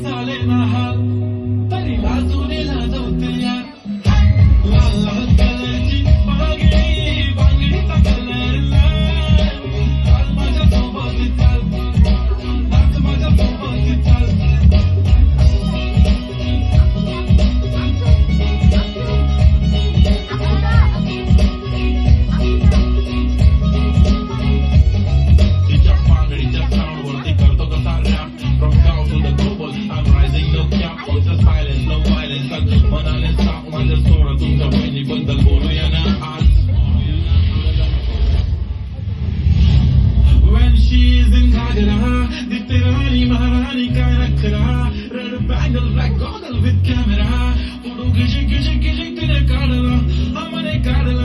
झाले ना हाल तरी लाजून लाजवते यार लाल लाल कलरची बांगडी बांगडीचा कलर लाल माझ्या सोबत चाल नाच माझ्या सोबत चाल तिच्या बांगडीच्या साऊंड वरती करतो कसा rap from down to the global I'm rising no cap no silence no violence मनाने साप माझ्या सोडा तुमच्या बहिणीबद्दल बोलूया ना आज When she is in घागरा दिसते राणी महाराणी काय नखरा red bangle black goggle with camera photo गिजिक गिजिक गिजिक तिने काढला हा म्हणे काढला